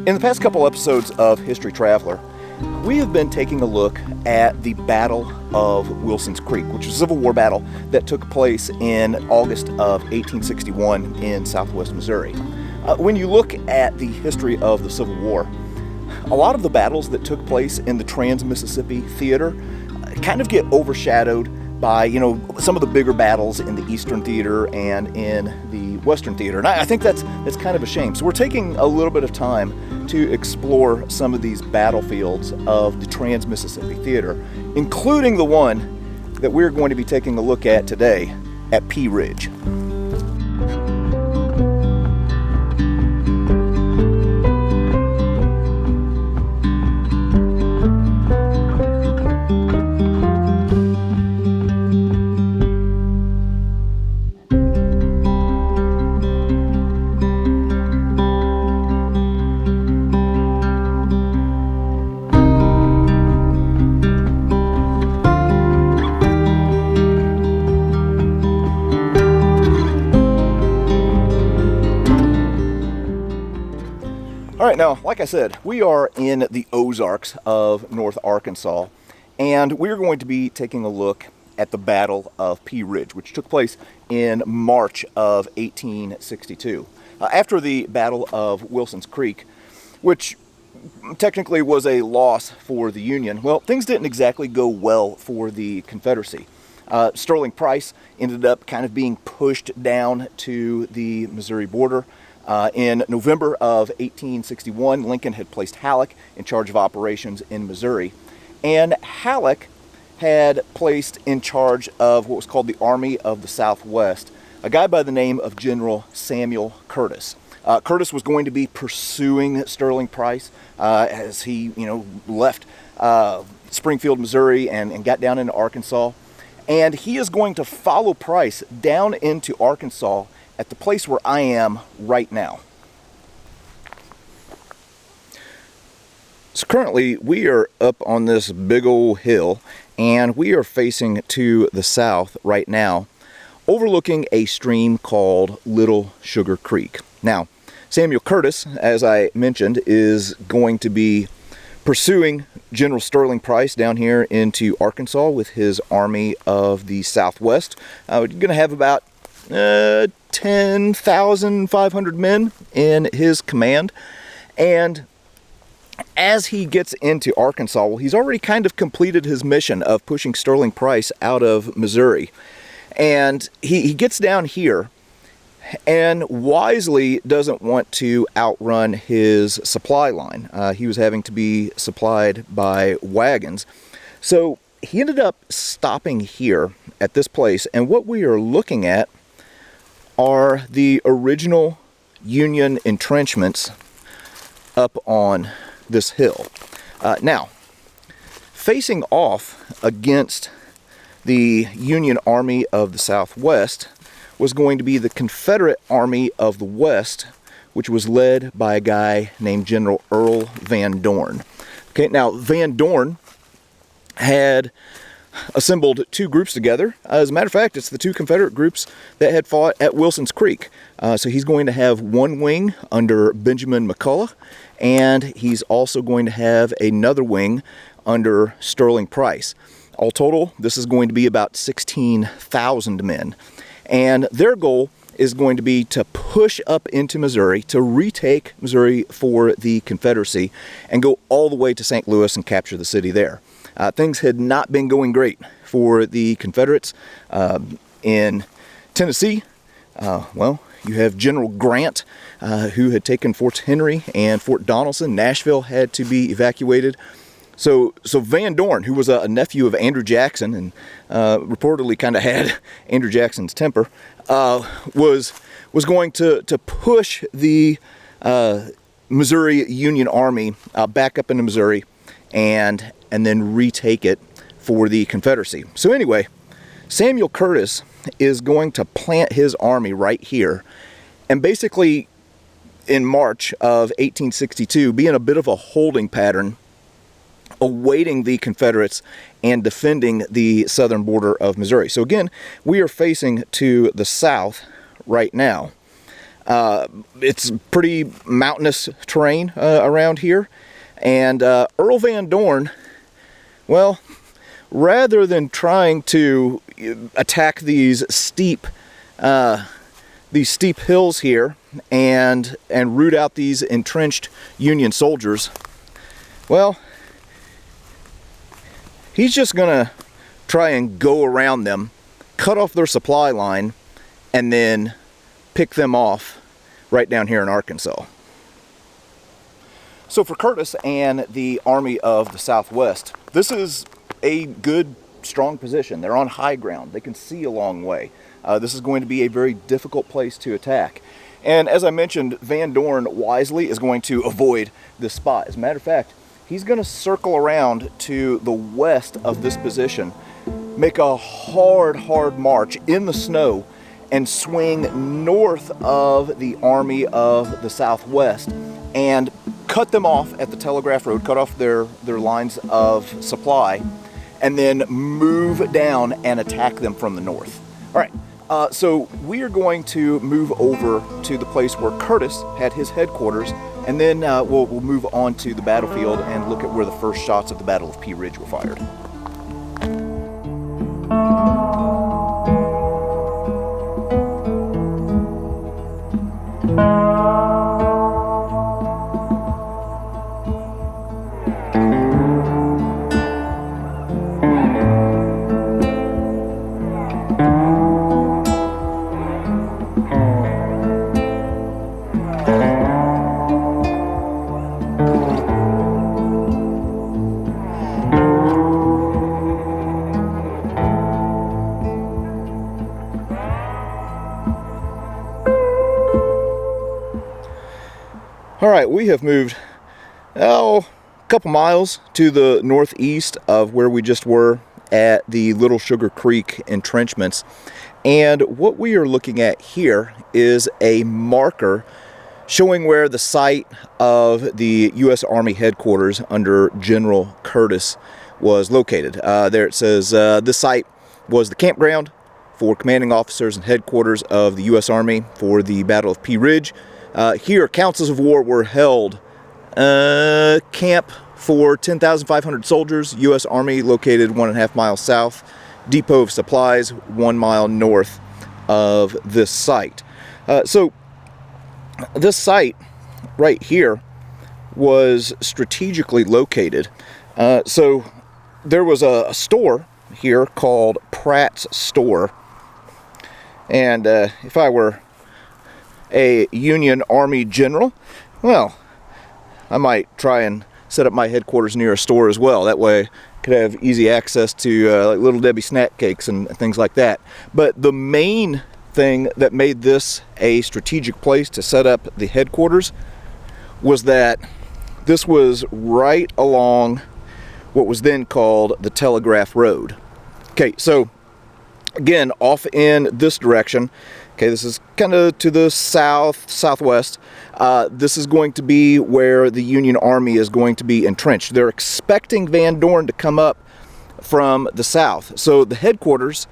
In the past couple episodes of History Traveler, we have been taking a look at the Battle of Wilson's Creek, which was a Civil War battle that took place in August of 1861 in southwest Missouri. When you look at the history of the Civil War, a lot of the battles that took place in the Trans-Mississippi Theater kind of get overshadowed by, some of the bigger battles in the Eastern Theater and in the Western Theater. And I think that's kind of a shame. So we're taking a little bit of time to explore some of these battlefields of the Trans-Mississippi Theater, including the one that we're going to be taking a look at today at Pea Ridge. All right, now, like I said, we are in the Ozarks of North Arkansas, and we're going to be taking a look at the Battle of Pea Ridge, which took place in March of 1862. After the Battle of Wilson's Creek, which technically was a loss for the Union, well, things didn't exactly go well for the Confederacy. Sterling Price ended up kind of being pushed down to the Missouri border. In November of 1861, Lincoln had placed Halleck in charge of operations in Missouri, and Halleck had placed in charge of what was called the Army of the Southwest a guy by the name of General Samuel Curtis. Curtis was going to be pursuing Sterling Price as he, left Springfield, Missouri, and got down into Arkansas, and he is going to follow Price down into Arkansas at the place where I am right now. So currently we are up on this big old hill, and we are facing to the south right now, overlooking a stream called Little Sugar Creek. Now, Samuel Curtis, as I mentioned, is going to be pursuing General Sterling Price down here into Arkansas with his Army of the Southwest. We're going to have about 10,500 men in his command, and as he gets into Arkansas, well, he's already kind of completed his mission of pushing Sterling Price out of Missouri, and he gets down here and wisely doesn't want to outrun his supply line. He was having to be supplied by wagons, so he ended up stopping here at this place, and what we are looking at are the original Union entrenchments up on this hill. Now, facing off against the Union Army of the Southwest was going to be the Confederate Army of the West, which was led by a guy named General Earl Van Dorn. Okay, now Van Dorn had assembled two groups together. As a matter of fact, it's the two Confederate groups that had fought at Wilson's Creek. So he's going to have one wing under Benjamin McCulloch, and he's also going to have another wing under Sterling Price. All total, this is going to be about 16,000 men. And their goal is going to be to push up into Missouri, to retake Missouri for the Confederacy, and go all the way to St. Louis and capture the city there. Things had not been going great for the Confederates. In Tennessee, you have General Grant, who had taken Forts Henry and Fort Donelson. Nashville had to be evacuated. So Van Dorn, who was a nephew of Andrew Jackson and reportedly kind of had Andrew Jackson's temper, was going to push the Missouri Union Army back up into Missouri and then retake it for the Confederacy. So anyway, Samuel Curtis is going to plant his army right here, and basically in March of 1862 be in a bit of a holding pattern, awaiting the Confederates and defending the southern border of Missouri. So again, we are facing to the south right now. It's pretty mountainous terrain around here. And Earl Van Dorn, well, rather than trying to attack these steep hills here and root out these entrenched Union soldiers, well, he's just gonna try and go around them, cut off their supply line, and then pick them off right down here in Arkansas. So for Curtis and the Army of the Southwest, this is a good, strong position. They're on high ground. They can see a long way. This is going to be a very difficult place to attack. And as I mentioned, Van Dorn wisely is going to avoid this spot. As a matter of fact, he's going to circle around to the west of this position, make a hard march in the snow, and swing north of the Army of the Southwest and cut them off at the Telegraph Road, cut off their lines of supply, and then move down and attack them from the north. All right, so we are going to move over to the place where Curtis had his headquarters, and then we'll move on to the battlefield and look at where the first shots of the Battle of Pea Ridge were fired. All right, we have moved a couple miles to the northeast of where we just were at the Little Sugar Creek entrenchments. And what we are looking at here is a marker showing where the site of the U.S. Army headquarters under General Curtis was located. There it says this site was the campground for commanding officers and headquarters of the U.S. Army for the Battle of Pea Ridge. Here, councils of war were held. Camp for 10,500 soldiers, U.S. Army located 1.5 miles south. Depot of supplies 1 mile north of this site. So this site right here was strategically located. So there was a store here called Pratt's Store. And if I were a Union Army general, well, I might try and set up my headquarters near a store as well. That way I could have easy access to like Little Debbie snack cakes and things like that. But the main thing that made this a strategic place to set up the headquarters was that this was right along what was then called the Telegraph Road. Okay, so again, off in this direction, okay, this is kind of to the southwest. This is going to be where the Union Army is going to be entrenched. They're expecting Van Dorn to come up from the south. So the headquarters,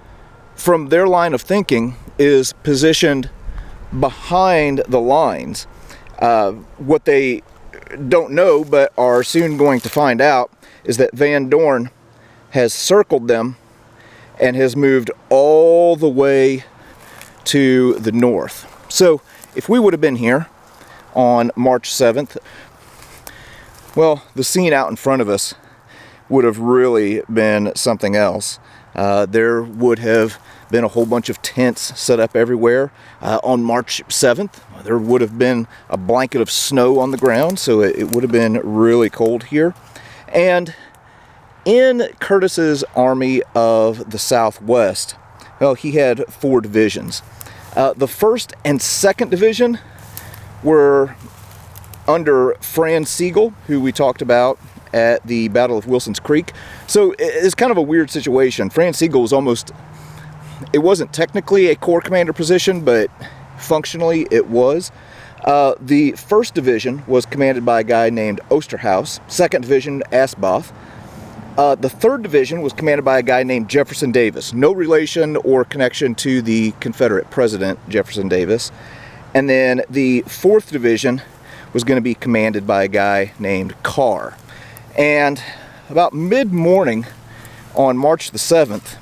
from their line of thinking, is positioned behind the lines. What they don't know, but are soon going to find out, is that Van Dorn has circled them and has moved all the way to the north. So if we would have been here on March 7th, well, the scene out in front of us would have really been something else. There would have been a whole bunch of tents set up everywhere. On March 7th, there would have been a blanket of snow on the ground, so it would have been really cold here. And in Curtis's Army of the Southwest, well, he had 4 divisions. The 1st and 2nd Division were under Franz Sigel, who we talked about at the Battle of Wilson's Creek. So it's kind of a weird situation. Franz Sigel was it wasn't technically a corps commander position, but functionally it was. The 1st Division was commanded by a guy named Osterhaus. 2nd Division, Asboth. The 3rd Division was commanded by a guy named Jefferson Davis. No relation or connection to the Confederate President, Jefferson Davis. And then the 4th Division was going to be commanded by a guy named Carr. And about mid-morning on March the 7th,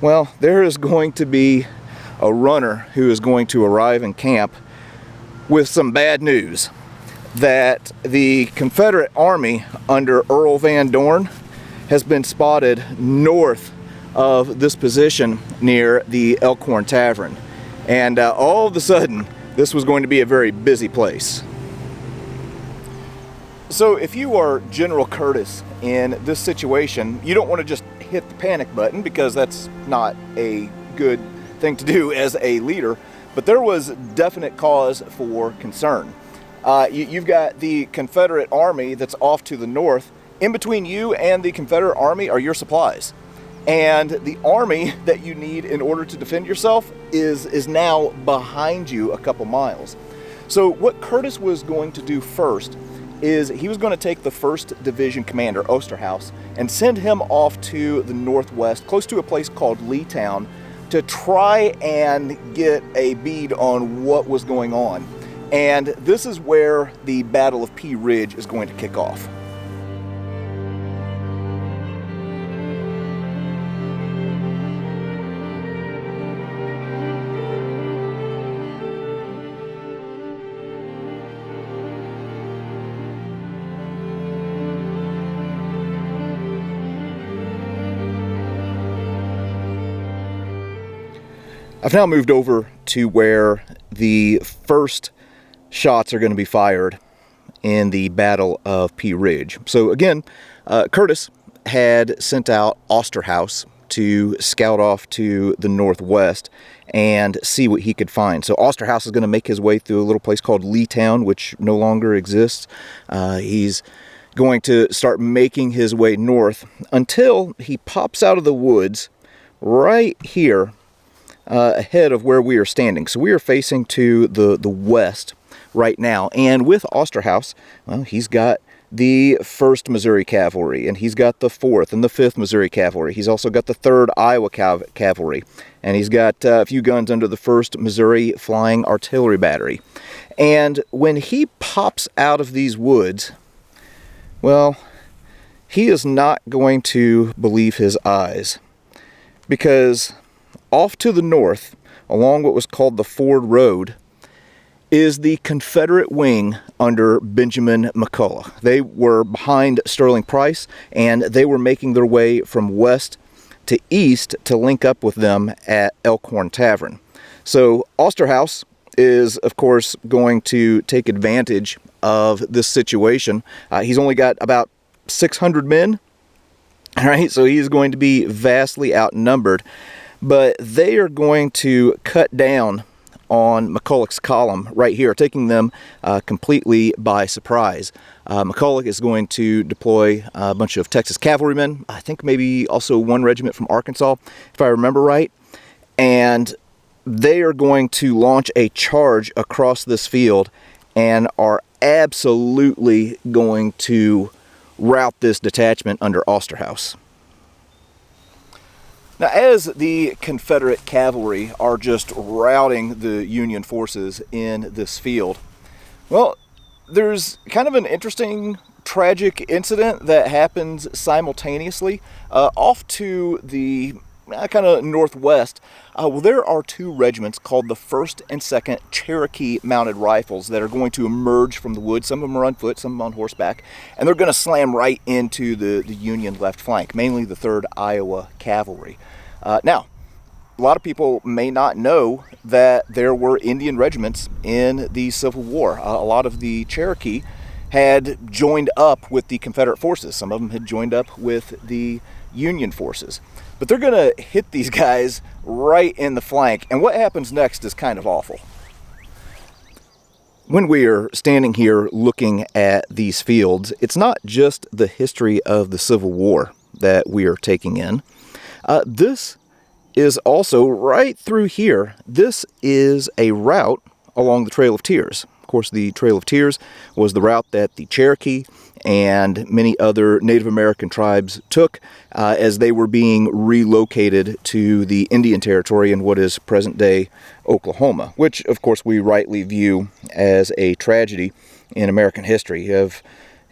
well, there is going to be a runner who is going to arrive in camp with some bad news that the Confederate Army under Earl Van Dorn has been spotted north of this position near the Elkhorn Tavern. And all of a sudden, this was going to be a very busy place. So if you are General Curtis in this situation, you don't want to just hit the panic button, because that's not a good thing to do as a leader, but there was definite cause for concern. You've got the Confederate Army that's off to the north. In between you and the Confederate Army are your supplies. And the army that you need in order to defend yourself is now behind you a couple miles. So what Curtis was going to do first is he was going to take the 1st Division commander, Osterhaus, and send him off to the northwest, close to a place called Leetown, to try and get a bead on what was going on. And this is where the Battle of Pea Ridge is going to kick off. I've now moved over to where the first shots are going to be fired in the Battle of Pea Ridge. So again, Curtis had sent out Osterhaus to scout off to the northwest and see what he could find. So Osterhaus is going to make his way through a little place called Leetown, which no longer exists. He's going to start making his way north until he pops out of the woods right here ahead of where we are standing. So we are facing to the west right now. And with Osterhaus, well, he's got the 1st Missouri Cavalry, and he's got the 4th and the 5th Missouri Cavalry. He's also got the 3rd Iowa Cavalry, and he's got a few guns under the 1st Missouri Flying Artillery Battery. And when he pops out of these woods, well, he is not going to believe his eyes, because off to the north, along what was called the Ford Road, is the Confederate wing under Benjamin McCulloch. They were behind Sterling Price, and they were making their way from west to east to link up with them at Elkhorn Tavern. So Osterhaus is, of course, going to take advantage of this situation. He's only got about 600 men, all right, so he's going to be vastly outnumbered. But they are going to cut down on McCulloch's column right here, taking them completely by surprise. McCulloch is going to deploy a bunch of Texas cavalrymen, I think maybe also 1 regiment from Arkansas, if I remember right. And they are going to launch a charge across this field and are absolutely going to rout this detachment under Osterhaus. Now, as the Confederate cavalry are just routing the Union forces in this field, well, there's kind of an interesting, tragic incident that happens simultaneously off to the kind of northwest. Well, there are 2 regiments called the 1st and 2nd Cherokee Mounted Rifles that are going to emerge from the woods. Some of them are on foot, some of them on horseback, and they're going to slam right into the Union left flank, mainly the 3rd Iowa Cavalry. Now, a lot of people may not know that there were Indian regiments in the Civil War. A lot of the Cherokee had joined up with the Confederate forces. Some of them had joined up with the Union forces. But they're going to hit these guys right in the flank, and what happens next is kind of awful. When we are standing here looking at these fields, it's not just the history of the Civil War that we are taking in. This is also right through here. This is a route along the Trail of Tears. Of course, the Trail of Tears was the route that the Cherokee and many other Native American tribes took as they were being relocated to the Indian Territory in what is present-day Oklahoma, which, of course, we rightly view as a tragedy in American history. You have,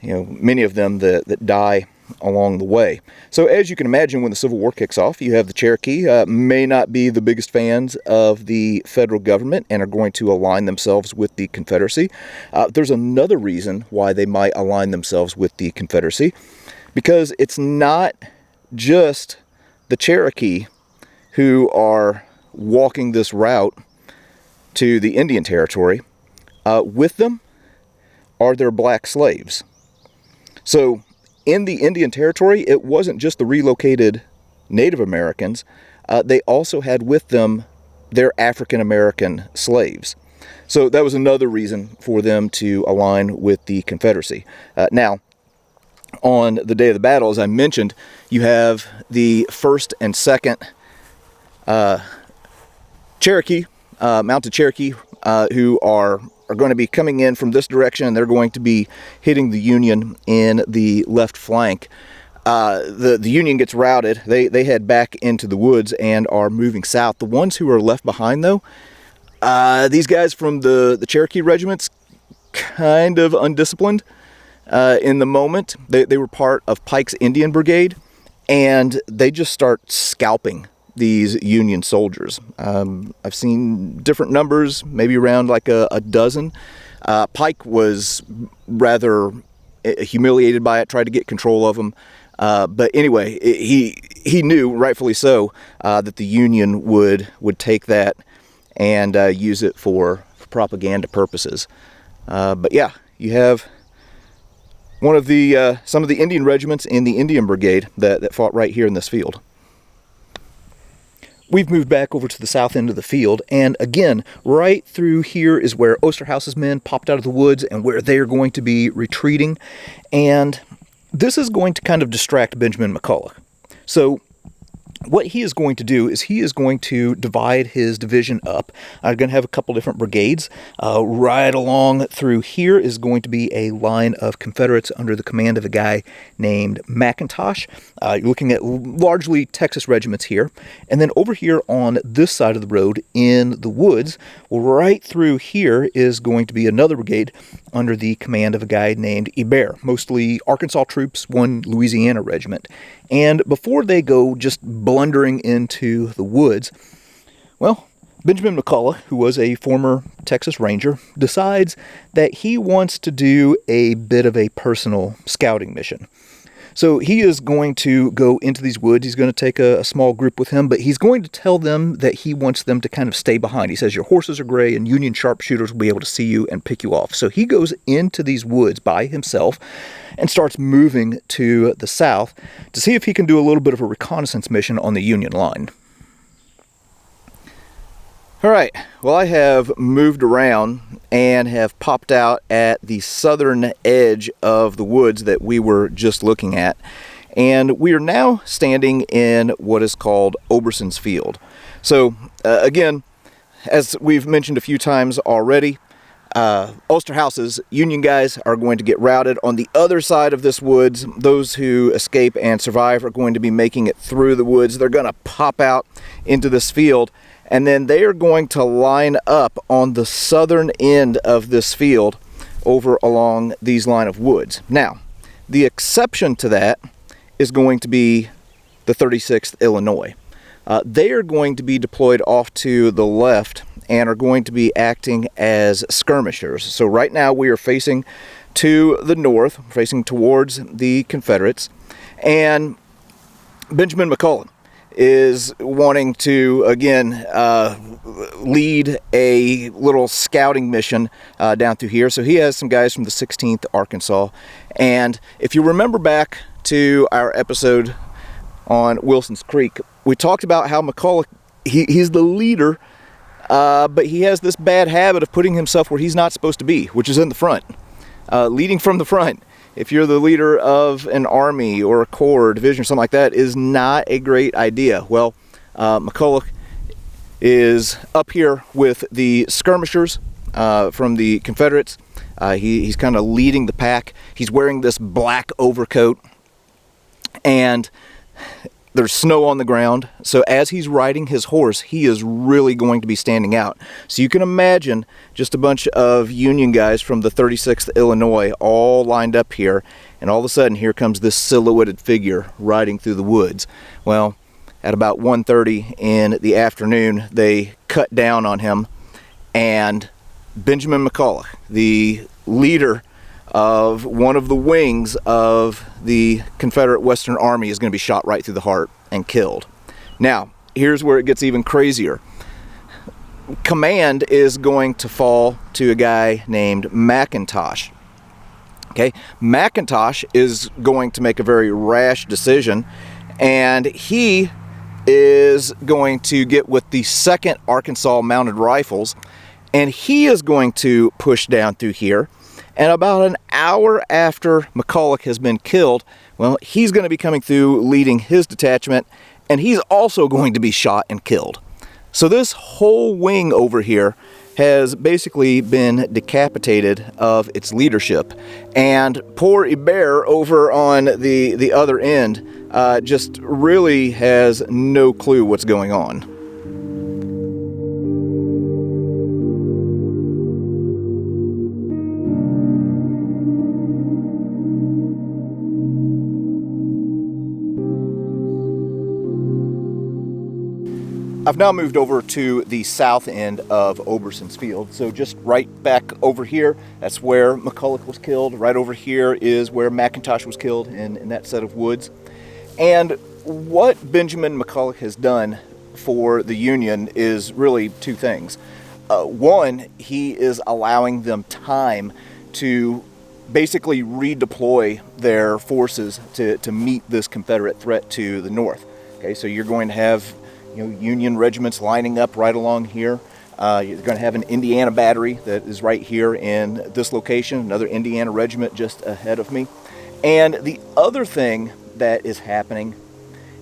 many of them that die along the way. So as you can imagine, when the Civil War kicks off, you have the Cherokee, may not be the biggest fans of the federal government and are going to align themselves with the Confederacy. There's another reason why they might align themselves with the Confederacy, because it's not just the Cherokee who are walking this route to the Indian Territory. With them are their black slaves. So in the Indian Territory, it wasn't just the relocated Native Americans. They also had with them their African American slaves. So that was another reason for them to align with the Confederacy. Now, on the day of the battle, as I mentioned, you have the 1st and 2nd Cherokee, Mounted Cherokee, who are going to be coming in from this direction, and they're going to be hitting the Union in the left flank. The Union gets routed. They head back into the woods and are moving south. The ones who are left behind, though, these guys from the Cherokee regiments, kind of undisciplined in the moment. They were part of Pike's Indian Brigade, and they just start scalping these Union soldiers. I've seen different numbers, maybe around like a dozen. Pike was rather humiliated by it, tried to get control of them. But anyway, he knew, rightfully so, that the Union would take that and use it for propaganda purposes. But yeah, you have one of the some of the Indian regiments in the Indian Brigade that fought right here in this field. We've moved back over to the south end of the field, and again, right through here is where Osterhaus's men popped out of the woods and where they're going to be retreating, and this is going to kind of distract Benjamin McCulloch. So what he is going to do is he is going to divide his division up. I'm going to have a couple different brigades. Right along through here is going to be a line of Confederates under the command of a guy named McIntosh. You're looking at largely Texas regiments here. And then over here on this side of the road in the woods, right through here is going to be another brigade under the command of a guy named Hebert, mostly Arkansas troops, one Louisiana regiment. And before they go just blundering into the woods, well, Benjamin McCulloch, who was a former Texas Ranger, decides that he wants to do a bit of a personal scouting mission. So he is going to go into these woods. He's going to take a small group with him, but he's going to tell them that he wants them to kind of stay behind. He says, your horses are gray and Union sharpshooters will be able to see you and pick you off. So he goes into these woods by himself and starts moving to the south to see if he can do a little bit of a reconnaissance mission on the Union line. All right, well, I have moved around and have popped out at the southern edge of the woods that we were just looking at. And we are now standing in what is called Oberson's Field. So, again, as we've mentioned a few times already, Osterhaus's Union guys are going to get routed. On the other side of this woods, those who escape and survive are going to be making it through the woods. They're going to pop out into this field, and then they are going to line up on the southern end of this field over along these line of woods. Now, the exception to that is going to be the 36th Illinois. They are going to be deployed off to the left and are going to be acting as skirmishers. So right now we are facing to the north, facing towards the Confederates, and Benjamin McCulloch is wanting to, again, lead a little scouting mission down through here. So he has some guys from the 16th Arkansas, and if you remember back to our episode on Wilson's Creek, we talked about how McCulloch, he's the leader, but he has this bad habit of putting himself where he's not supposed to be, which is in the front, leading from the front. If you're the leader of an army or a corps or division or something like that, is not a great idea. Well, McCulloch is up here with the skirmishers from the Confederates. He's kind of leading the pack. He's wearing this black overcoat, and there's snow on the ground. So as he's riding his horse, he is really going to be standing out. So you can imagine just a bunch of Union guys from the 36th Illinois all lined up here, and all of a sudden here comes this silhouetted figure riding through the woods. Well, at about 1:30 in the afternoon, they cut down on him, and Benjamin McCulloch, the leader of one of the wings of the Confederate Western Army, is going to be shot right through the heart and killed. Now, here's where it gets even crazier. Command is going to fall to a guy named McIntosh. Okay, McIntosh is going to make a very rash decision, and he is going to get with the 2nd Arkansas Mounted Rifles, and he is going to push down through here. And about an hour after McCulloch has been killed, well, he's going to be coming through leading his detachment, and he's also going to be shot and killed. So this whole wing over here has basically been decapitated of its leadership. And poor Hebert over on the other end just really has no clue what's going on. I've now moved over to the south end of Oberson's field. So just right back over here, that's where McCulloch was killed. Right over here is where McIntosh was killed in that set of woods. And what Benjamin McCulloch has done for the Union is really two things. One, he is allowing them time to basically redeploy their forces to meet this Confederate threat to the north. Okay, so you're going to have Union regiments lining up right along here. You're going to have an Indiana battery that is right here in this location, another Indiana regiment just ahead of me. And the other thing that is happening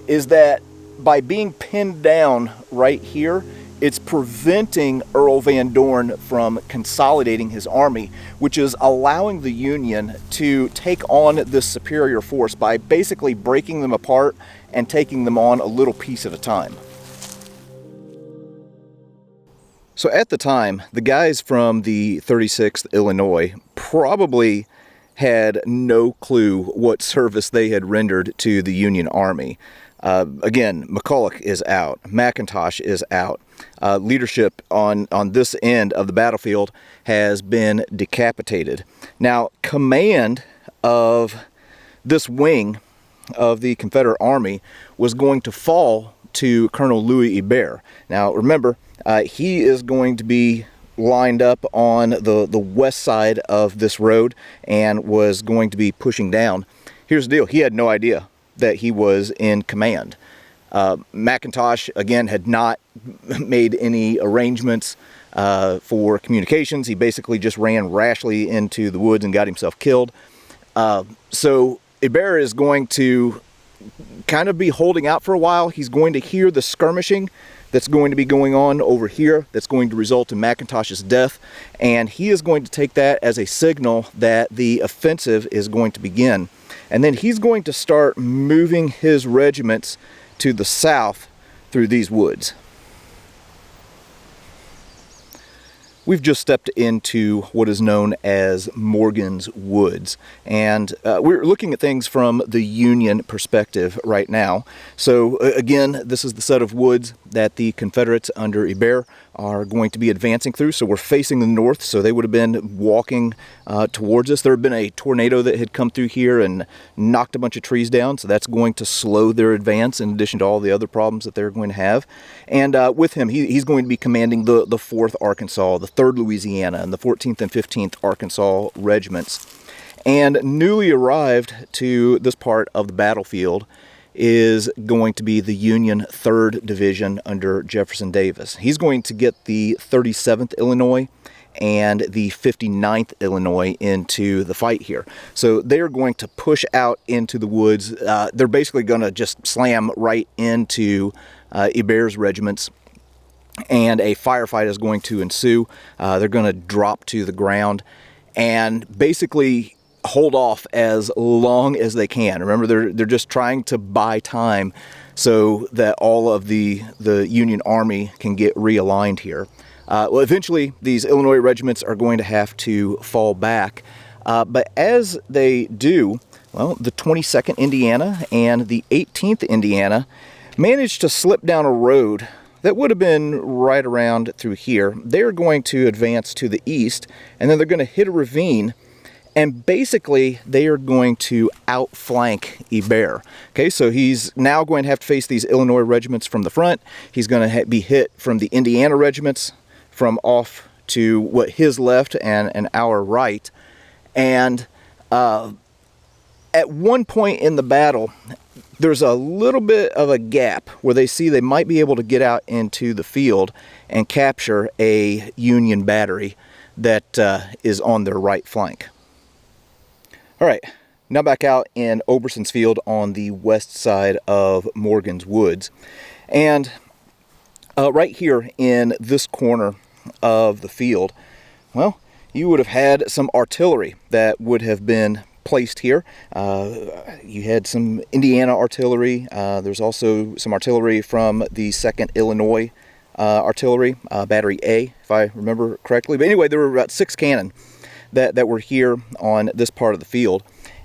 is that by being pinned down right here, it's preventing Earl Van Dorn from consolidating his army, which is allowing the Union to take on this superior force by basically breaking them apart and taking them on a little piece at a time. So at the time, the guys from the 36th Illinois probably had no clue what service they had rendered to the Union Army. Again, McCulloch is out. McIntosh is out. Leadership on this end of the battlefield has been decapitated. Now, command of this wing of the Confederate Army was going to fall to Colonel Louis Hebert. Now, remember, he is going to be lined up on the west side of this road and was going to be pushing down. Here's the deal. He had no idea that he was in command. McIntosh, again, had not made any arrangements for communications. He basically just ran rashly into the woods and got himself killed. So Hebert is going to kind of be holding out for a while. He's going to hear the skirmishing that's going to be going on over here that's going to result in McIntosh's death, and he is going to take that as a signal that the offensive is going to begin. And then he's going to start moving his regiments to the south through these woods. We've just stepped into what is known as Morgan's Woods, and we're looking at things from the Union perspective right now. So again, this is the set of woods that the Confederates under Hebert are going to be advancing through. So we're facing the north, so they would have been walking towards us. There had been a tornado that had come through here and knocked a bunch of trees down, so that's going to slow their advance in addition to all the other problems that they're going to have. And with him, he's going to be commanding the 4th Arkansas, the 3rd Louisiana, and the 14th and 15th Arkansas regiments. And newly arrived to this part of the battlefield is going to be the Union 3rd Division under Jefferson Davis. He's going to get the 37th Illinois and the 59th Illinois into the fight here. So they're going to push out into the woods. They're basically going to just slam right into Hebert's regiments. and a firefight is going to ensue. They're going to drop to the ground and basically hold off as long as they can. Remember, they're just trying to buy time so that all of the Union Army can get realigned here. Well, eventually, these Illinois regiments are going to have to fall back. But as they do, well, the 22nd Indiana and the 18th Indiana managed to slip down a road that would have been right around through here. They're going to advance to the east, and then they're going to hit a ravine, and basically they are going to outflank Hebert. Okay, so he's now going to have to face these Illinois regiments from the front. He's going to be hit from the Indiana regiments from off to what his left and our right. And at one point in the battle, there's a little bit of a gap where they see they might be able to get out into the field and capture a Union battery that is on their right flank. All right, now back out in Oberson's field on the west side of Morgan's Woods. And right here in this corner of the field, well, you would have had some artillery that would have been placed here. You had some Indiana artillery. There's also some artillery from the 2nd Illinois artillery, Battery A, if I remember correctly. But anyway, there were about 6 cannon that were here on this part of the field.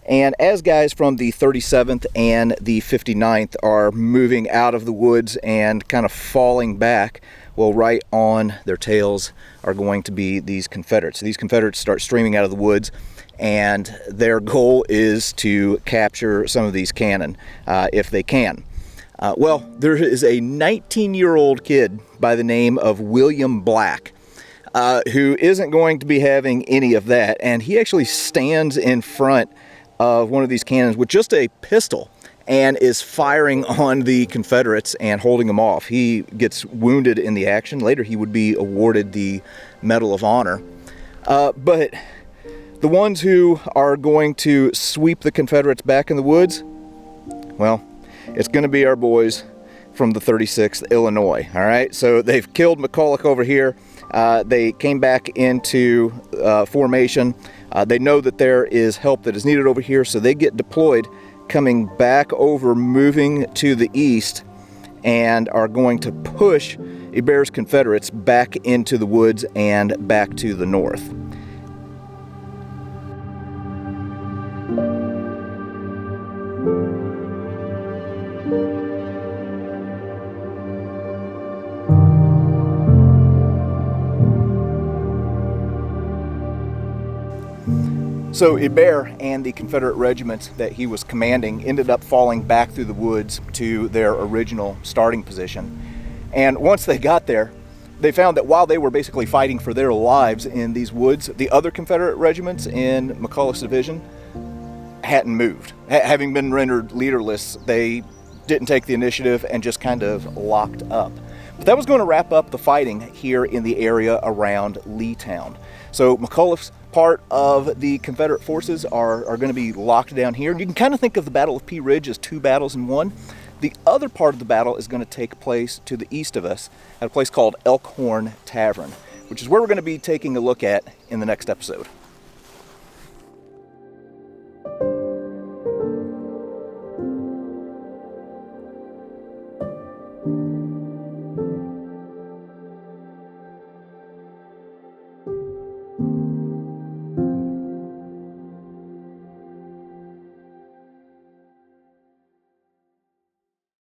And as guys from the 37th and the 59th are moving out of the woods and kind of falling back, well, right on their tails are going to be these Confederates. So these Confederates start streaming out of the woods, and their goal is to capture some of these cannon if they can. Well, there is a 19-year-old kid by the name of William Black who isn't going to be having any of that, and he actually stands in front of one of these cannons with just a pistol and is firing on the Confederates and holding them off. He gets wounded in the action. Later he would be awarded the Medal of Honor. But the ones who are going to sweep the Confederates back in the woods, well, it's going to be our boys from the 36th Illinois. All right, so they've killed McCulloch over here. They came back into formation. They know that there is help that is needed over here, so they get deployed, coming back over, moving to the east, and are going to push Hebert's Confederates back into the woods and back to the north. So Hebert and the Confederate regiments that he was commanding ended up falling back through the woods to their original starting position. And once they got there, they found that while they were basically fighting for their lives in these woods, the other Confederate regiments in McCulloch's division hadn't moved. Having been rendered leaderless, they didn't take the initiative and just kind of locked up. But that was going to wrap up the fighting here in the area around Leetown. So McCulloch's part of the Confederate forces are going to be locked down here. And you can kind of think of the Battle of Pea Ridge as 2 battles in one. The other part of the battle is going to take place to the east of us at a place called Elkhorn Tavern, which is where we're going to be taking a look at in the next episode.